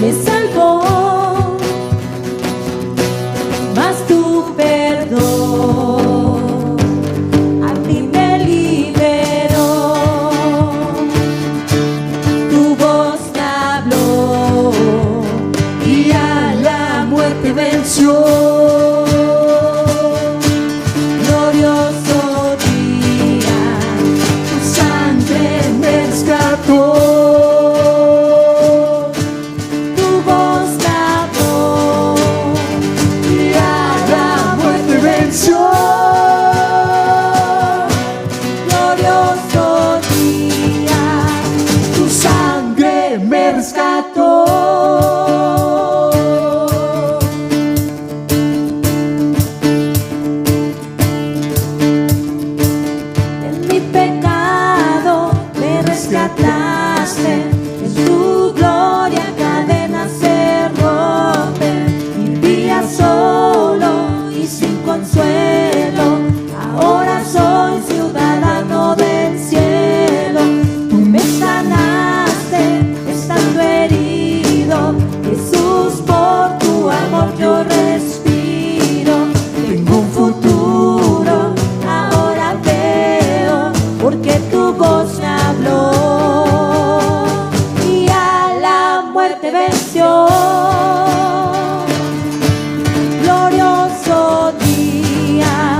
me salvó, mas tu perdón a mí me liberó. Tu voz me habló y a la muerte venció. Glorioso día, tu sangre me rescató. Tu voz me habló y a la muerte venció. Glorioso día, tu sangre me rescató. En tu gloria cadenas se rompen. Vivía solo y sin consuelo, ahora soy ciudadano del cielo. Tú me sanaste estando herido, Jesús, por tu amor yo respiro. Tengo un futuro, ahora veo, porque tu voz me habló. Venció. Glorioso día,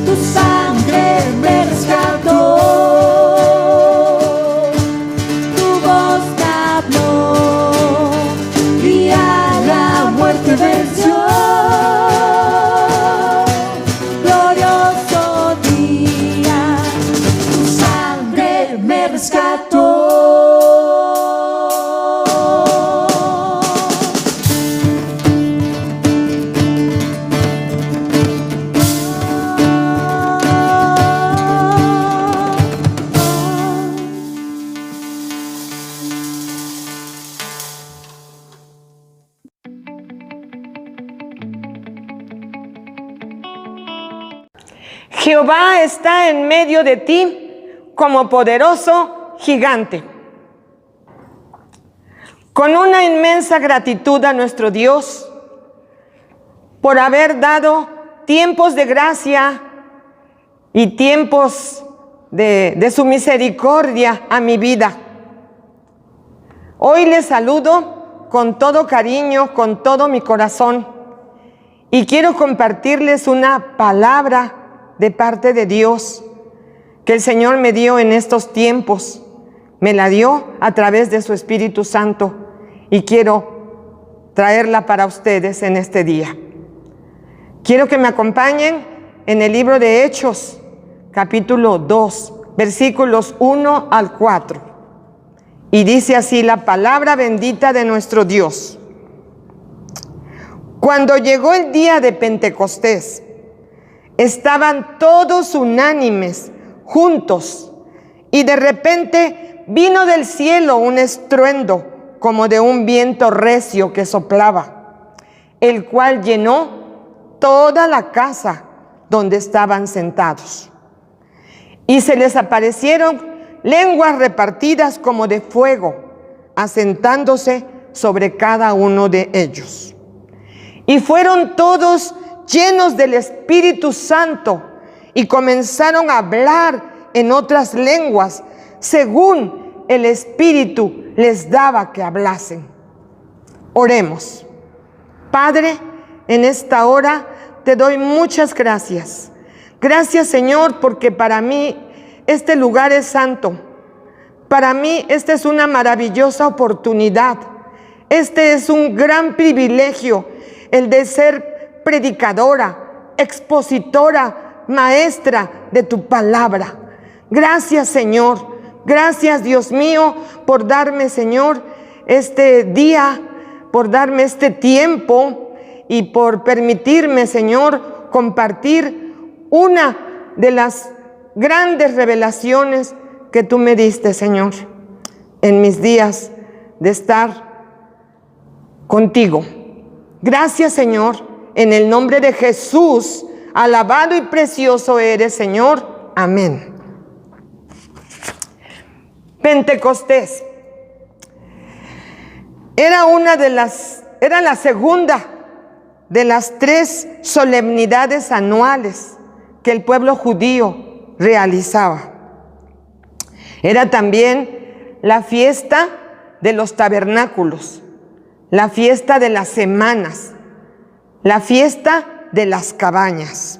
tu sangre me rescató. Tu voz me habló y a la muerte venció. Glorioso día, tu sangre me rescató. Jehová está en medio de ti como poderoso gigante. Con una inmensa gratitud a nuestro Dios por haber dado tiempos de gracia y tiempos de su misericordia a mi vida. Hoy les saludo con todo cariño, con todo mi corazón, y quiero compartirles una palabra de parte de Dios que el Señor me dio en estos tiempos. Me la dio a través de su Espíritu Santo y quiero traerla para ustedes en este día. Quiero que me acompañen en el libro de Hechos, capítulo 2, versículos 1 al 4. Y dice así la palabra bendita de nuestro Dios. Cuando llegó el día de Pentecostés, estaban todos unánimes, juntos, y de repente vino del cielo un estruendo como de un viento recio que soplaba, el cual llenó toda la casa donde estaban sentados. Y se les aparecieron lenguas repartidas como de fuego, asentándose sobre cada uno de ellos. Y fueron todos llenos del Espíritu Santo y comenzaron a hablar en otras lenguas, según el Espíritu les daba que hablasen. Oremos. Padre, en esta hora te doy muchas gracias. Gracias, Señor, porque para mí este lugar es santo. Para mí esta es una maravillosa oportunidad. Este es un gran privilegio, el de ser predicadora, expositora, maestra de tu palabra. Gracias, Señor. Gracias, Dios mío, por darme, Señor, este día, por darme este tiempo y por permitirme, Señor, compartir una de las grandes revelaciones que tú me diste, Señor, en mis días de estar contigo. Gracias, Señor. En el nombre de Jesús, alabado y precioso eres, Señor. Amén. Pentecostés. Era la segunda de las 3 solemnidades anuales que el pueblo judío realizaba. Era también la fiesta de los tabernáculos, la fiesta de las semanas, la fiesta de las cabañas.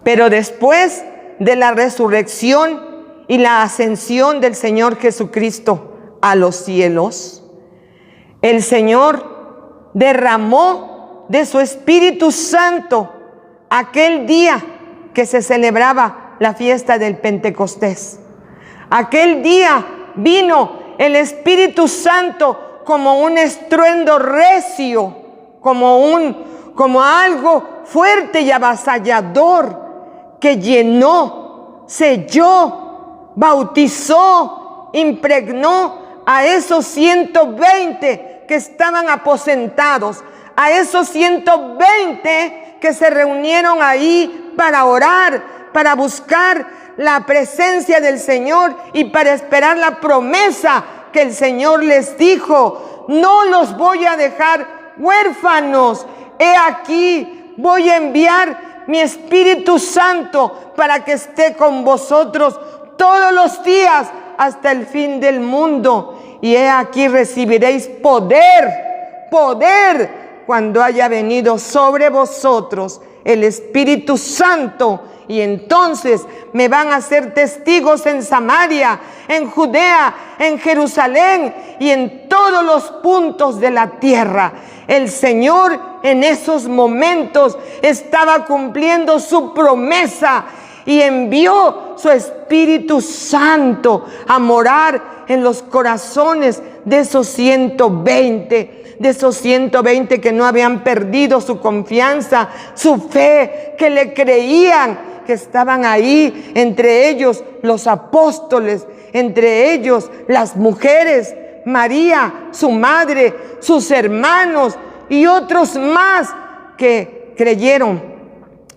Pero después de la resurrección y la ascensión del Señor Jesucristo a los cielos, el Señor derramó de su Espíritu Santo aquel día que se celebraba la fiesta del Pentecostés. Aquel día vino el Espíritu Santo como un estruendo recio, como algo fuerte y avasallador que llenó, selló, bautizó, impregnó a esos 120 que estaban aposentados, a esos 120 que se reunieron ahí para orar, para buscar la presencia del Señor y para esperar la promesa que el Señor les dijo: no los voy a dejar huérfanos, he aquí, voy a enviar mi Espíritu Santo para que esté con vosotros todos los días hasta el fin del mundo. Y he aquí recibiréis poder cuando haya venido sobre vosotros el Espíritu Santo. Y entonces me van a ser testigos en Samaria, en Judea, en Jerusalén y en todos los puntos de la tierra. El Señor en esos momentos estaba cumpliendo su promesa y envió su Espíritu Santo a morar en los corazones de esos 120 que no habían perdido su confianza, su fe, que le creían, que estaban ahí, entre ellos los apóstoles, entre ellos las mujeres, María, su madre, sus hermanos y otros más que creyeron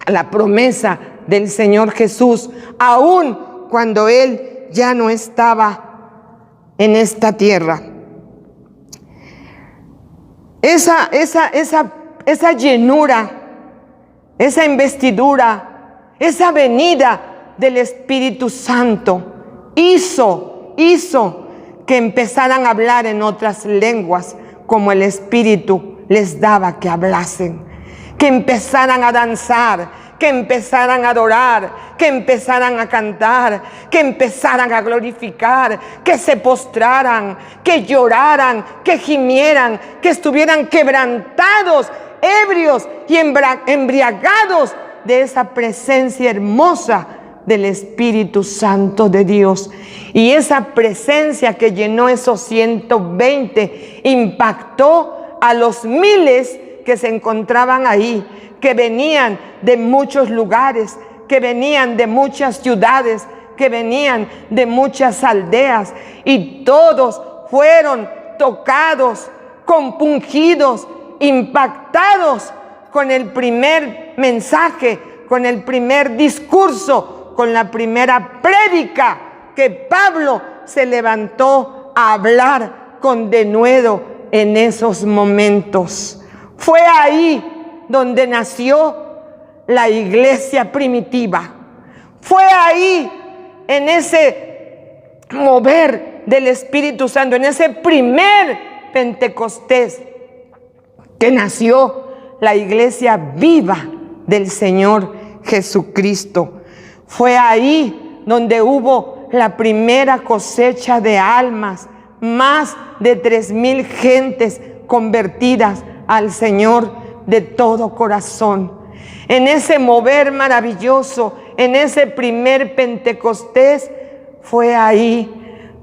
a la promesa del Señor Jesús, aun cuando Él ya no estaba en esta tierra. Esa llenura, esa investidura, esa venida del Espíritu Santo hizo que empezaran a hablar en otras lenguas como el Espíritu les daba que hablasen, que empezaran a danzar, que empezaran a adorar, que empezaran a cantar, que empezaran a glorificar, que se postraran, que lloraran, que gimieran, que estuvieran quebrantados, ebrios y embriagados de esa presencia hermosa del Espíritu Santo de Dios. Y esa presencia que llenó esos 120 impactó a los miles que se encontraban ahí, que venían de muchos lugares, que venían de muchas ciudades, que venían de muchas aldeas, y todos fueron tocados, compungidos, impactados con el primer mensaje, con el primer discurso, con la primera prédica que Pablo se levantó a hablar con denuedo en esos momentos. Fue ahí donde nació la iglesia primitiva. Fue ahí, en ese mover del Espíritu Santo, en ese primer Pentecostés, que nació la iglesia viva del Señor Jesucristo. Fue ahí donde hubo la primera cosecha de almas, más de 3,000 gentes convertidas al Señor de todo corazón. En ese mover maravilloso, en ese primer Pentecostés, fue ahí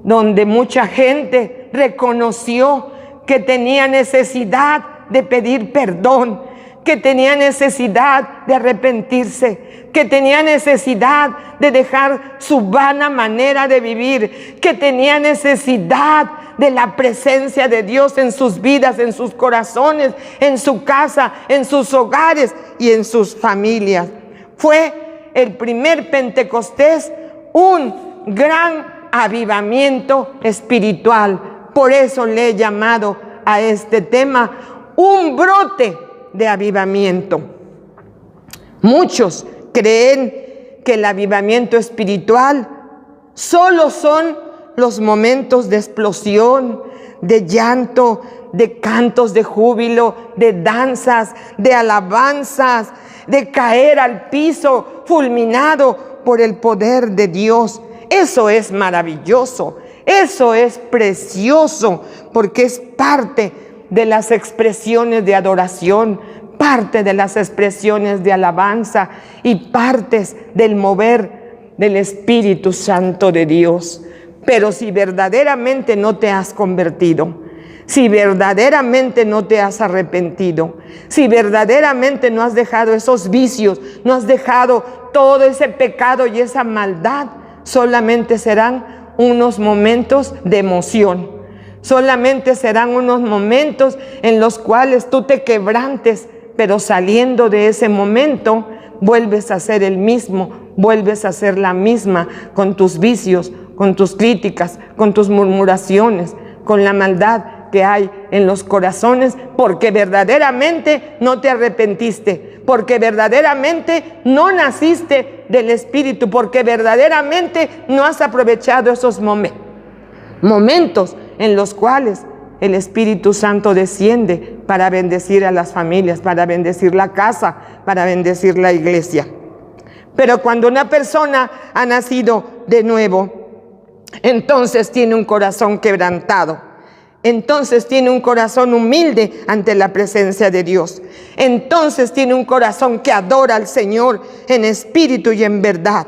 donde mucha gente reconoció que tenía necesidad de pedir perdón, que tenía necesidad de arrepentirse, que tenía necesidad de dejar su vana manera de vivir, que tenía necesidad de la presencia de Dios en sus vidas, en sus corazones, en su casa, en sus hogares y en sus familias. Fue el primer Pentecostés un gran avivamiento espiritual Por eso le he llamado a este tema un brote de avivamiento. Muchos creen que el avivamiento espiritual solo son los momentos de explosión, de llanto, de cantos de júbilo, de danzas, de alabanzas, de caer al piso fulminado por el poder de Dios. Eso es maravilloso, eso es precioso, porque es parte de las expresiones de adoración, parte de las expresiones de alabanza y partes del mover del Espíritu Santo de Dios. Pero si verdaderamente no te has convertido, si verdaderamente no te has arrepentido, si verdaderamente no has dejado esos vicios, no has dejado todo ese pecado y esa maldad, solamente serán unos momentos de emoción. Solamente serán unos momentos en los cuales tú te quebrantes, pero saliendo de ese momento, vuelves a ser el mismo, vuelves a ser la misma con tus vicios, con tus críticas, con tus murmuraciones, con la maldad que hay en los corazones, porque verdaderamente no te arrepentiste, porque verdaderamente no naciste del Espíritu, porque verdaderamente no has aprovechado esos momentos en los cuales el Espíritu Santo desciende para bendecir a las familias, para bendecir la casa, para bendecir la iglesia. Pero cuando una persona ha nacido de nuevo, entonces tiene un corazón quebrantado. Entonces tiene un corazón humilde ante la presencia de Dios. Entonces tiene un corazón que adora al Señor en espíritu y en verdad.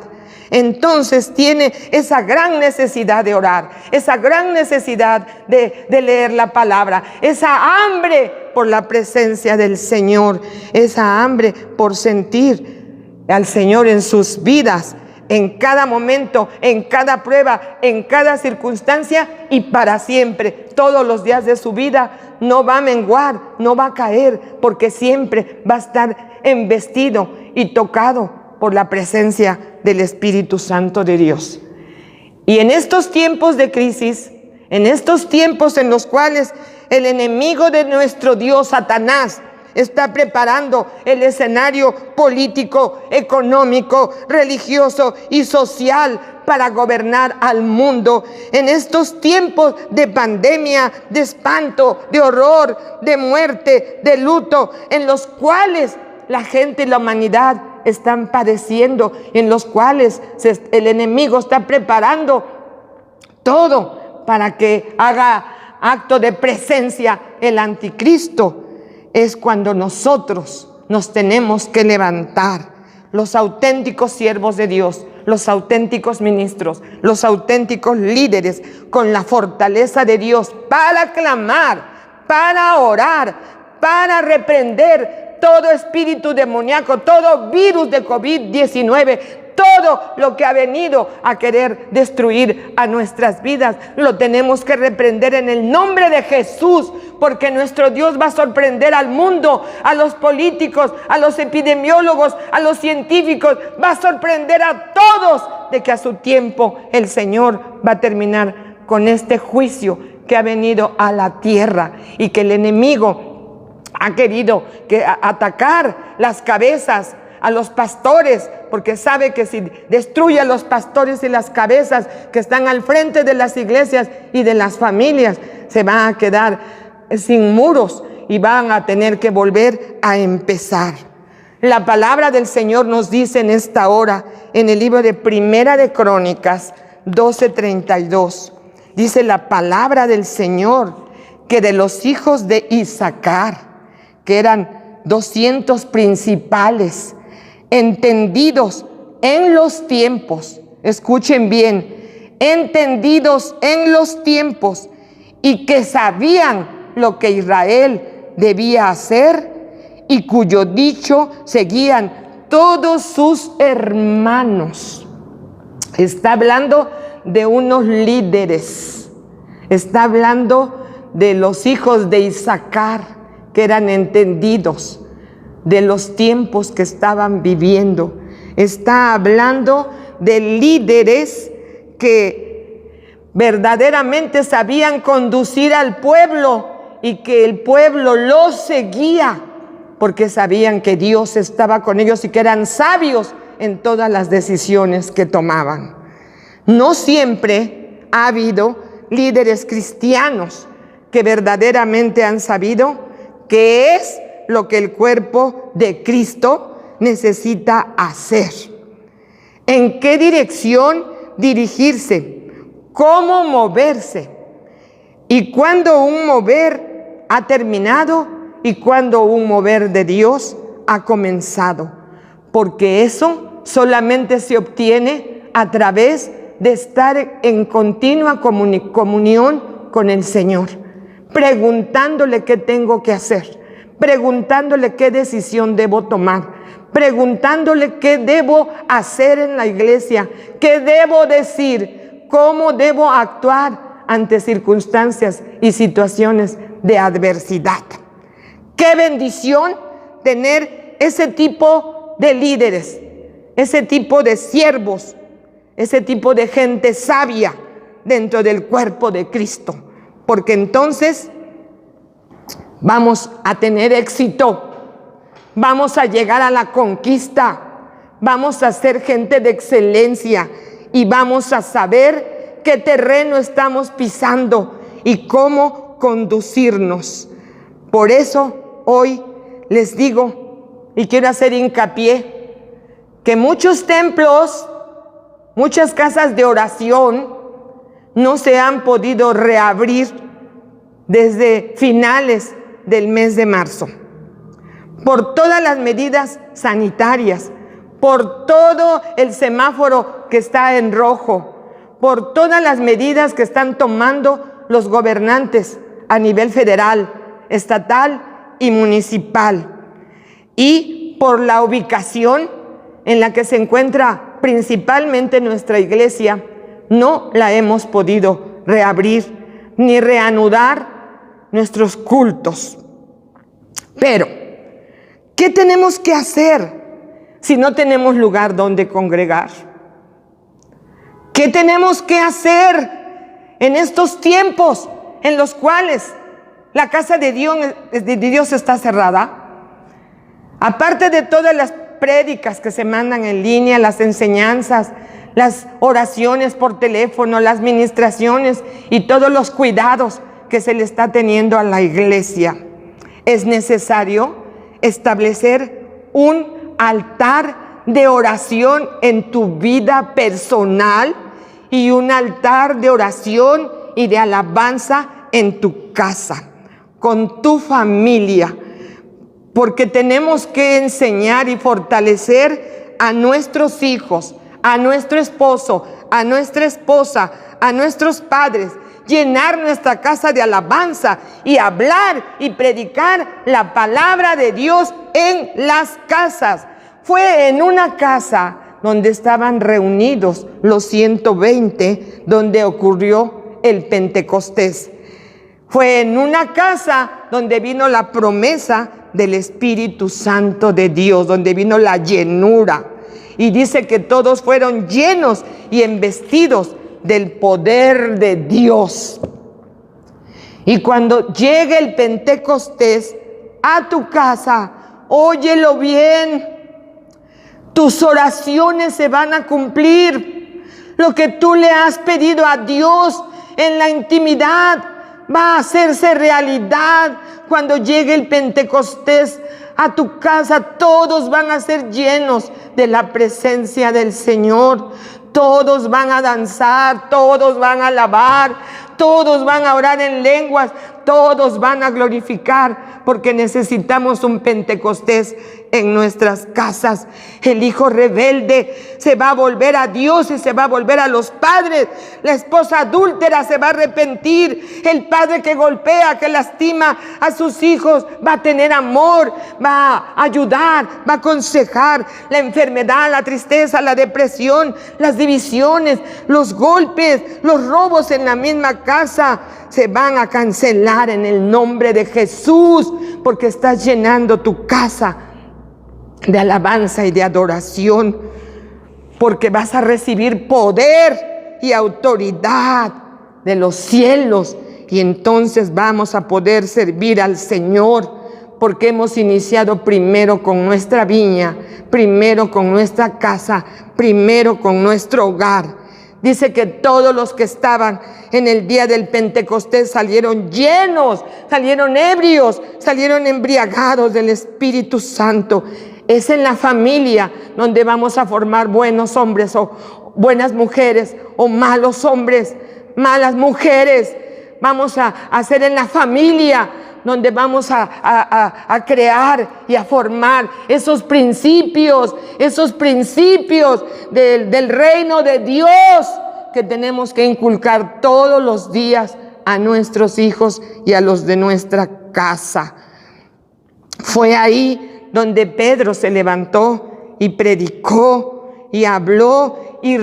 Entonces tiene esa gran necesidad de orar, esa gran necesidad de leer la palabra, esa hambre por la presencia del Señor, esa hambre por sentir al Señor en sus vidas, en cada momento, en cada prueba, en cada circunstancia y para siempre. Todos los días de su vida no va a menguar, no va a caer, porque siempre va a estar embestido y tocado por la presencia del Espíritu Santo de Dios. Y en estos tiempos de crisis, en estos tiempos en los cuales el enemigo de nuestro Dios, Satanás, está preparando el escenario político, económico, religioso y social para gobernar al mundo. En estos tiempos de pandemia, de espanto, de horror, de muerte, de luto, en los cuales la gente y la humanidad están padeciendo, en los cuales el enemigo está preparando todo para que haga acto de presencia el anticristo, es cuando nosotros nos tenemos que levantar, los auténticos siervos de Dios, los auténticos ministros, los auténticos líderes, con la fortaleza de Dios para clamar, para orar, para reprender todo espíritu demoníaco, todo virus de COVID-19, todo lo que ha venido a querer destruir a nuestras vidas, lo tenemos que reprender en el nombre de Jesús, porque nuestro Dios va a sorprender al mundo, a los políticos, a los epidemiólogos, a los científicos, va a sorprender a todos de que a su tiempo el Señor va a terminar con este juicio que ha venido a la tierra y que el enemigo ha querido atacar las cabezas a los pastores, porque sabe que si destruye a los pastores y las cabezas que están al frente de las iglesias y de las familias, se van a quedar sin muros y van a tener que volver a empezar. La palabra del Señor nos dice en esta hora, en el libro de Primera de Crónicas 12:32, dice la palabra del Señor que de los hijos de Isacar, que eran 200 principales, entendidos en los tiempos, escuchen bien, entendidos en los tiempos, y que sabían lo que Israel debía hacer, y cuyo dicho seguían todos sus hermanos. Está hablando de unos líderes, está hablando de los hijos de Isacar, que eran entendidos de los tiempos que estaban viviendo. Está hablando de líderes que verdaderamente sabían conducir al pueblo y que el pueblo los seguía porque sabían que Dios estaba con ellos y que eran sabios en todas las decisiones que tomaban. No siempre ha habido líderes cristianos que verdaderamente han sabido qué es lo que el cuerpo de Cristo necesita hacer, en qué dirección dirigirse, cómo moverse y cuándo un mover ha terminado y cuándo un mover de Dios ha comenzado, porque eso solamente se obtiene a través de estar en continua comunión con el Señor, preguntándole qué tengo que hacer, preguntándole qué decisión debo tomar, preguntándole qué debo hacer en la iglesia, qué debo decir, cómo debo actuar ante circunstancias y situaciones de adversidad. Qué bendición tener ese tipo de líderes, ese tipo de siervos, ese tipo de gente sabia dentro del cuerpo de Cristo, porque entonces vamos a tener éxito, vamos a llegar a la conquista, vamos a ser gente de excelencia y vamos a saber qué terreno estamos pisando y cómo conducirnos. Por eso hoy les digo y quiero hacer hincapié que muchos templos, muchas casas de oración no se han podido reabrir desde finales del mes de marzo, por todas las medidas sanitarias, por todo el semáforo que está en rojo, por todas las medidas que están tomando los gobernantes a nivel federal, estatal y municipal, y por la ubicación en la que se encuentra principalmente nuestra iglesia, no la hemos podido reabrir ni reanudar nuestros cultos. Pero, ¿qué tenemos que hacer si no tenemos lugar donde congregar? ¿Qué tenemos que hacer en estos tiempos en los cuales la casa de Dios está cerrada? Aparte de todas las prédicas que se mandan en línea, las enseñanzas, las oraciones por teléfono, las ministraciones y todos los cuidados que se le está teniendo a la iglesia, es necesario establecer un altar de oración en tu vida personal y un altar de oración y de alabanza en tu casa, con tu familia, porque tenemos que enseñar y fortalecer a nuestros hijos, a nuestro esposo, a nuestra esposa, a nuestros padres, llenar nuestra casa de alabanza y hablar y predicar la palabra de Dios en las casas. Fue en una casa donde estaban reunidos los 120 donde ocurrió el Pentecostés. Fue en una casa donde vino la promesa del Espíritu Santo de Dios, donde vino la llenura. Y dice que todos fueron llenos y embestidos del poder de Dios. Y cuando llegue el Pentecostés a tu casa, óyelo bien, tus oraciones se van a cumplir. Lo que tú le has pedido a Dios en la intimidad va a hacerse realidad. Cuando llegue el Pentecostés a tu casa, todos van a ser llenos de la presencia del Señor. Todos van a danzar, todos van a alabar, todos van a orar en lenguas, todos van a glorificar, porque necesitamos un Pentecostés en nuestras casas. El hijo rebelde se va a volver a Dios y se va a volver a los padres. La esposa adúltera se va a arrepentir. El padre que golpea, que lastima a sus hijos, va a tener amor, va a ayudar, va a aconsejar. La enfermedad, la tristeza, la depresión, las divisiones, los golpes, los robos en la misma casa se van a cancelar en el nombre de Jesús, porque estás llenando tu casa de alabanza y de adoración, porque vas a recibir poder y autoridad de los cielos, y entonces vamos a poder servir al Señor, porque hemos iniciado primero con nuestra viña, primero con nuestra casa, primero con nuestro hogar. Dice que todos los que estaban en el día del Pentecostés salieron llenos, salieron ebrios, salieron embriagados del Espíritu Santo. Es en la familia donde vamos a formar buenos hombres o buenas mujeres, o malos hombres, malas mujeres. Vamos a hacer en la familia donde vamos a crear y a formar esos principios del reino de Dios que tenemos que inculcar todos los días a nuestros hijos y a los de nuestra casa. Fue ahí donde Pedro se levantó y predicó y habló y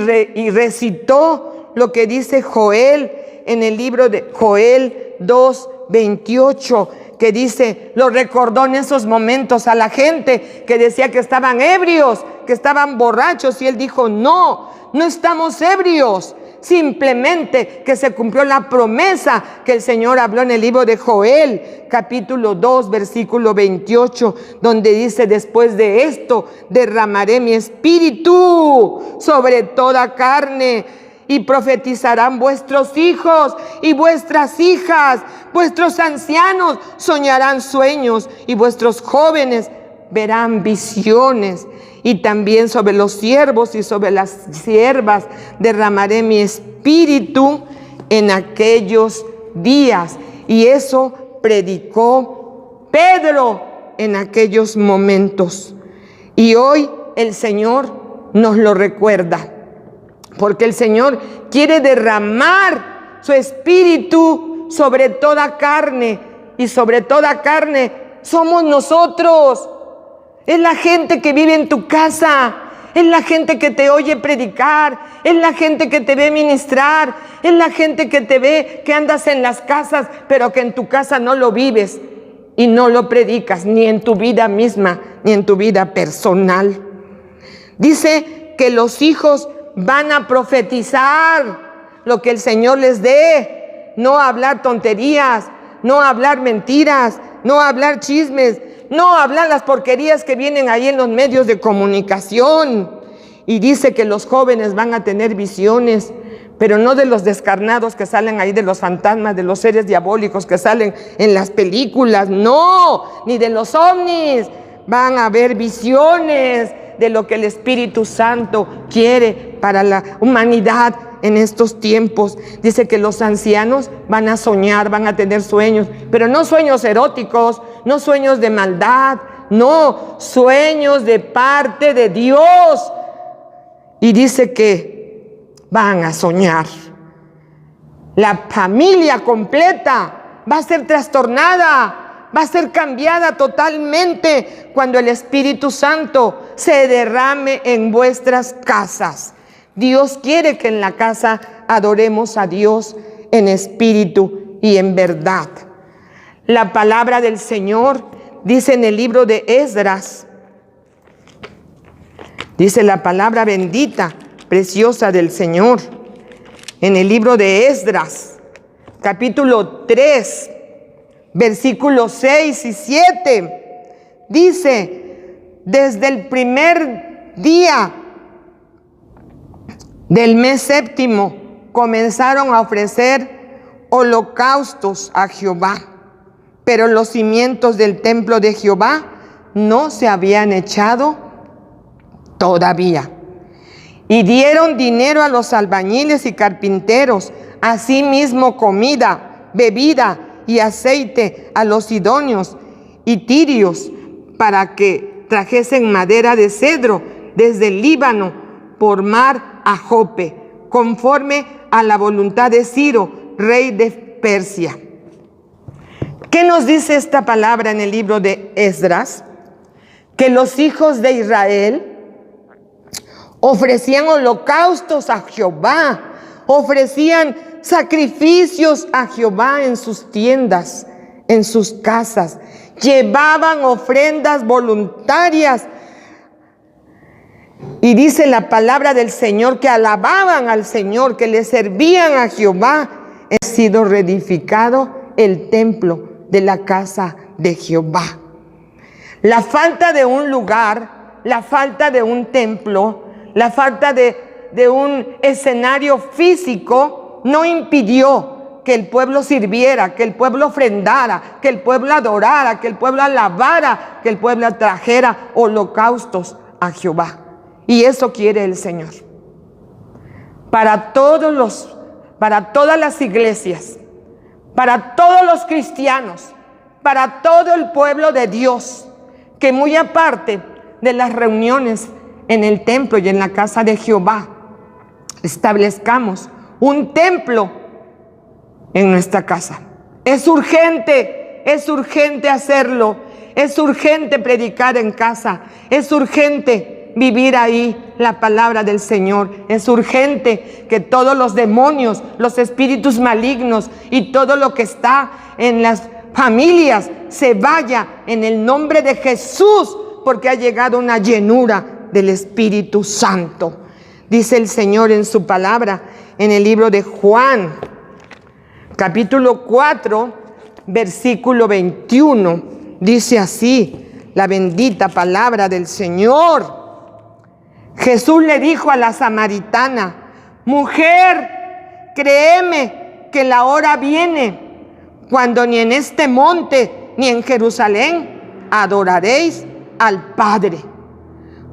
recitó lo que dice Joel en el libro de Joel 2:28, que dice, lo recordó en esos momentos a la gente que decía que estaban ebrios, que estaban borrachos, y él dijo, no estamos ebrios, simplemente que se cumplió la promesa que el Señor habló en el libro de Joel, capítulo 2, versículo 28, donde dice, después de esto derramaré mi espíritu sobre toda carne, y profetizarán vuestros hijos y vuestras hijas, vuestros ancianos soñarán sueños, y vuestros jóvenes verán visiones. Y también sobre los siervos y sobre las siervas derramaré mi espíritu en aquellos días. Y eso predicó Pedro en aquellos momentos. Y hoy el Señor nos lo recuerda, porque el Señor quiere derramar su espíritu sobre toda carne, y sobre toda carne somos nosotros. Es la gente que vive en tu casa, es la gente que te oye predicar, es la gente que te ve ministrar, es la gente que te ve que andas en las casas, pero que en tu casa no lo vives y no lo predicas, ni en tu vida misma, ni en tu vida personal. Dice que los hijos van a profetizar lo que el Señor les dé, no hablar tonterías, no hablar mentiras, no hablar chismes, no hablar las porquerías que vienen ahí en los medios de comunicación. Y dice que los jóvenes van a tener visiones, pero no de los descarnados que salen ahí, de los fantasmas, de los seres diabólicos que salen en las películas, no, ni de los ovnis. Van a haber visiones de lo que el Espíritu Santo quiere para la humanidad en estos tiempos. Dice que los ancianos van a soñar, van a tener sueños, pero no sueños eróticos, no sueños de maldad, no, sueños de parte de Dios. Y dice que van a soñar. La familia completa va a ser trastornada, va a ser cambiada totalmente cuando el Espíritu Santo se derrame en vuestras casas. Dios quiere que en la casa adoremos a Dios en espíritu y en verdad. La palabra del Señor dice en el libro de Esdras, dice la palabra bendita, preciosa del Señor, en el libro de Esdras, capítulo 3, versículos 6 y 7, dice, desde el primer día del mes séptimo comenzaron a ofrecer holocaustos a Jehová, pero los cimientos del templo de Jehová no se habían echado todavía. Y dieron dinero a los albañiles y carpinteros, asimismo comida, bebida y aceite a los sidonios y tirios, para que trajesen madera de cedro desde el Líbano por mar a Jope, conforme a la voluntad de Ciro, rey de Persia. ¿Qué nos dice esta palabra en el libro de Esdras? Que los hijos de Israel ofrecían holocaustos a Jehová, ofrecían sacrificios a Jehová en sus tiendas, en sus casas, llevaban ofrendas voluntarias. Y dice la palabra del Señor que alababan al Señor, que le servían a Jehová he sido reedificado el templo de la casa de Jehová. La falta de un lugar, la falta de un templo, la falta de un escenario físico no impidió que el pueblo sirviera, que el pueblo ofrendara, que el pueblo adorara, que el pueblo alabara, que el pueblo trajera holocaustos a Jehová. Y eso quiere el Señor. Para todas las iglesias, para todos los cristianos, para todo el pueblo de Dios, que muy aparte de las reuniones en el templo y en la casa de Jehová, establezcamos un templo en nuestra casa. Es urgente hacerlo, es urgente predicar en casa, es urgente vivir ahí la palabra del Señor. Es urgente que todos los demonios, los espíritus malignos y todo lo que está en las familias se vaya en el nombre de Jesús, porque ha llegado una llenura del Espíritu Santo. Dice el Señor en su palabra en el libro de Juan, capítulo 4, versículo 21. Dice así la bendita palabra del Señor. Jesús le dijo a la samaritana: mujer, créeme que la hora viene cuando ni en este monte ni en Jerusalén adoraréis al Padre.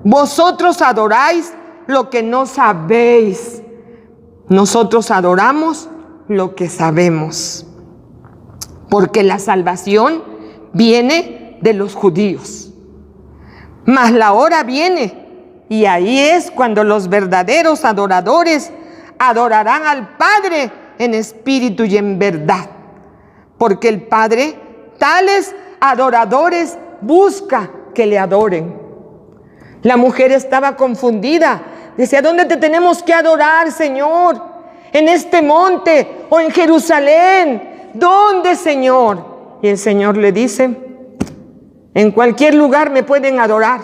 Vosotros adoráis lo que no sabéis. Nosotros adoramos lo que sabemos. Porque la salvación viene de los judíos. Mas la hora viene, y ahí es cuando los verdaderos adoradores adorarán al Padre en espíritu y en verdad. Porque el Padre tales adoradores busca que le adoren. La mujer estaba confundida. Decía: ¿dónde te tenemos que adorar, Señor? ¿En este monte o en Jerusalén? ¿Dónde, Señor? Y el Señor le dice: en cualquier lugar me pueden adorar.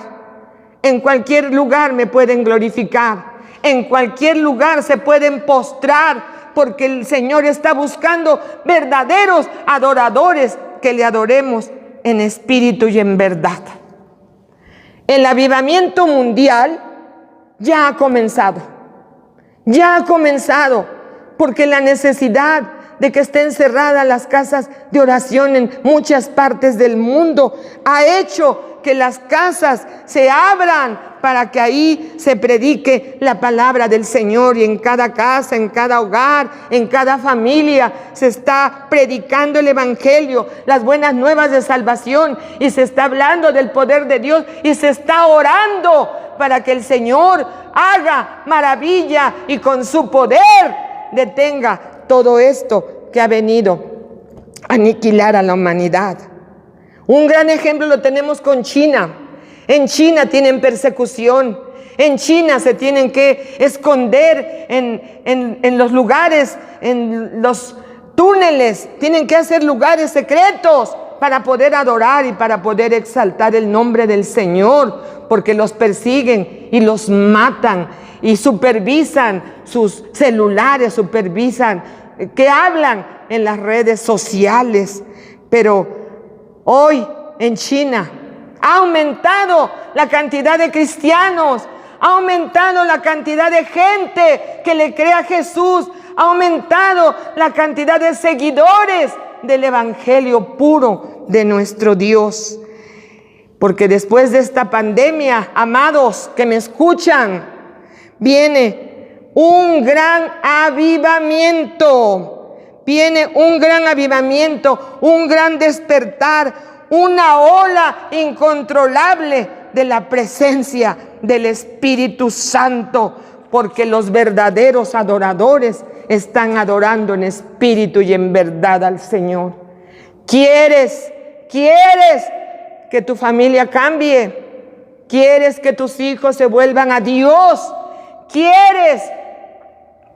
En cualquier lugar me pueden glorificar. En cualquier lugar se pueden postrar, porque el Señor está buscando verdaderos adoradores que le adoremos en espíritu y en verdad. El avivamiento mundial ya ha comenzado. Ya ha comenzado, porque la necesidad de que estén cerradas las casas de oración en muchas partes del mundo ha hecho que las casas se abran para que ahí se predique la palabra del Señor. Y en cada casa, en cada hogar, en cada familia se está predicando el evangelio, las buenas nuevas de salvación, y se está hablando del poder de Dios, y se está orando para que el Señor haga maravilla y con su poder detenga todo esto que ha venido a aniquilar a la humanidad. Un gran ejemplo lo tenemos con China. En China tienen persecución. En China se tienen que esconder en los lugares, en los túneles. Tienen que hacer lugares secretos para poder adorar y para poder exaltar el nombre del Señor, porque los persiguen y los matan y supervisan sus celulares, supervisan que hablan en las redes sociales. Pero hoy en China ha aumentado la cantidad de cristianos, ha aumentado la cantidad de gente que le cree a Jesús, ha aumentado la cantidad de seguidores del evangelio puro de nuestro Dios. Porque después de esta pandemia, amados que me escuchan, viene un gran avivamiento. Viene un gran avivamiento, un gran despertar, una ola incontrolable de la presencia del Espíritu Santo, porque los verdaderos adoradores están adorando en espíritu y en verdad al Señor. ¿Quieres que tu familia cambie? ¿Quieres que tus hijos se vuelvan a Dios? ¿Quieres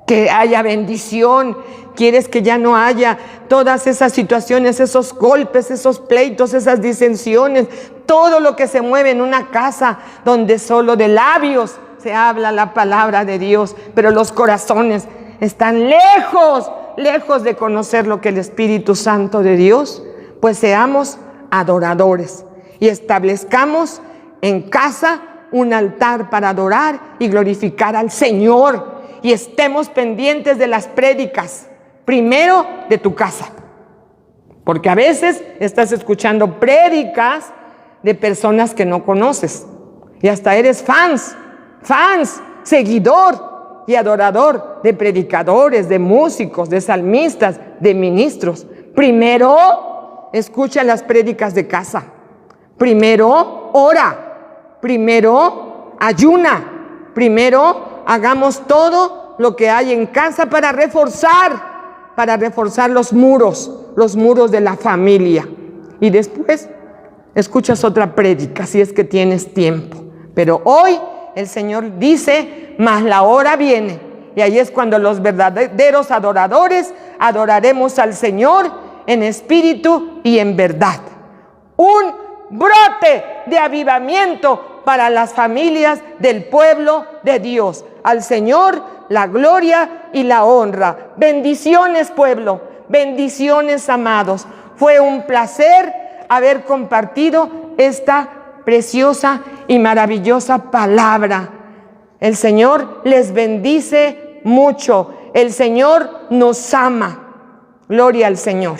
que haya bendición? ¿Quieres que ya no haya todas esas situaciones, esos golpes, esos pleitos, esas disensiones, todo lo que se mueve en una casa donde solo de labios se habla la palabra de Dios, pero los corazones están lejos lejos de conocer lo que el Espíritu Santo de Dios, pues seamos adoradores y establezcamos en casa un altar para adorar y glorificar al Señor, y estemos pendientes de las prédicas, primero de tu casa, porque a veces estás escuchando prédicas de personas que no conoces y hasta eres seguidor y adorador de predicadores, de músicos, de salmistas, de ministros. Primero escucha las prédicas de casa, primero ora, primero ayuna, primero hagamos todo lo que hay en casa para reforzar los muros de la familia. Y después escuchas otra prédica si es que tienes tiempo. Pero hoy el Señor dice, mas la hora viene, y ahí es cuando los verdaderos adoradores adoraremos al Señor en espíritu y en verdad. Un brote de avivamiento para las familias del pueblo de Dios. Al Señor la gloria y la honra. Bendiciones, pueblo, bendiciones, amados. Fue un placer haber compartido esta preciosa y maravillosa palabra. El Señor les bendice mucho. El Señor nos ama. Gloria al Señor.